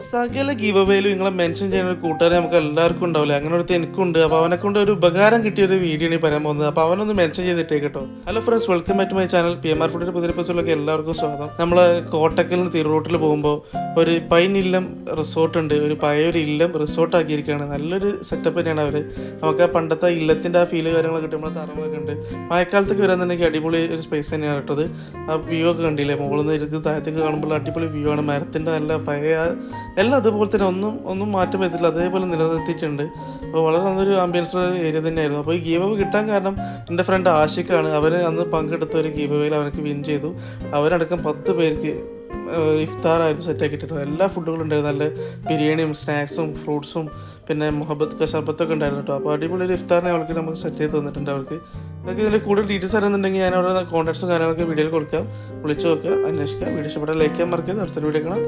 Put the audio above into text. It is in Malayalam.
സകല ഗീവ് അവേയിലും നിങ്ങളെ മെൻഷൻ ചെയ്യുന്ന ഒരു കൂട്ടുകാരെ നമുക്ക് എല്ലാവർക്കും ഉണ്ടാവില്ല. അങ്ങനെ ഒരു എനിക്കുണ്ട്. അപ്പോൾ അവനെ കൊണ്ട് ഒരു ഉപകാരം കിട്ടിയ ഒരു വീഡിയോ ആണ് പറയാൻ പോകുന്നത്. അപ്പോൾ അവനൊന്ന് മെൻഷൻ ചെയ്തിട്ടേ കേട്ടോ. Hello friends, welcome back to my channel. PMR ഫുഡിന്റെ പുതിയ എപ്പിസോഡിലേക്ക് എല്ലാവർക്കും സ്വാഗതം. നമ്മൾ കോട്ടക്കലിന് തിരുറൂട്ടിൽ പോകുമ്പോൾ ഒരു പൈൻ ഇല്ലം റിസോർട്ട് ഉണ്ട്. ഒരു പഴയൊരു ഇല്ലം റിസോർട്ട് ആക്കിയിരിക്കുകയാണ്. നല്ലൊരു സെറ്റപ്പ് തന്നെയാണ് അവർ. നമുക്ക് ആ പണ്ടത്തെ ഇല്ലത്തിൻ്റെ ആ ഫീല് കാര്യങ്ങളൊക്കെ കിട്ടുമ്പോൾ തറകളൊക്കെ ഉണ്ട്. മഴക്കാലത്തൊക്കെ വരാന്നുണ്ടെങ്കിൽ അടിപൊളി ഒരു സ്പേസ് തന്നെയാണ് കേട്ടത്. ആ വ്യൂ ഒക്കെ കണ്ടില്ലേ, മുകളിൽ നിന്ന് ഇരുന്ന് താഴത്തേക്ക് കാണുമ്പോൾ അടിപൊളി വ്യൂ ആണ്. മരത്തിൻ്റെ നല്ല പഴയ എല്ലാം അതുപോലെ തന്നെ ഒന്നും മാറ്റം വരുത്തില്ല, അതേപോലെ നിലനിർത്തിയിട്ടുണ്ട്. അപ്പോൾ വളരെ നല്ലൊരു ആംബിയൻസ് ഏരിയ തന്നെയായിരുന്നു. അപ്പോൾ ഈ ഗീവ് അവേ കിട്ടാൻ കാരണം എൻ്റെ ഫ്രണ്ട് ആഷിഖാണ്. അവർ അന്ന് പങ്കെടുത്ത ഒരു ഗീവ് അവേയിൽ അവനക്ക് വിൻ ചെയ്തു. അവരടക്കം 10 പേർക്ക് ഇഫ്താറായിരുന്നു സെറ്റാക്കിയിട്ടുണ്ട്. എല്ലാ ഫുഡുകളും ഉണ്ടായിരുന്നു. നല്ല ബിരിയാണിയും സ്നാക്സും ഫ്രൂട്ട്സും പിന്നെ മുഹബത്ത് ക ശർബത്തൊക്കെ ഉണ്ടായിരുന്നു കേട്ടോ. അപ്പോൾ അടിപൊളി ഒരു ഇഫ്താറിനെ അവർക്ക് നമുക്ക് സെറ്റ് ചെയ്ത് തന്നിട്ടുണ്ട്. അവർക്ക് നിങ്ങൾക്ക് ഇതിൻ്റെ കൂടുതൽ ഡീറ്റെയിൽസ് അറിയുന്നുണ്ടെങ്കിൽ ഞാൻ അവിടെ കോൺടാക്ട്സും കാര്യങ്ങളൊക്കെ വീഡിയോയിൽ കൊടുക്കാം. വിളിച്ചു നോക്കുക, അന്വേഷിക്കുക. വീഡിയോ ഇഷ്ടപ്പെട്ടാൽ ലൈക്ക് ചെയ്യാൻ മറക്കരുത്. അടുത്തൊരു വീഡിയോ കാണാം.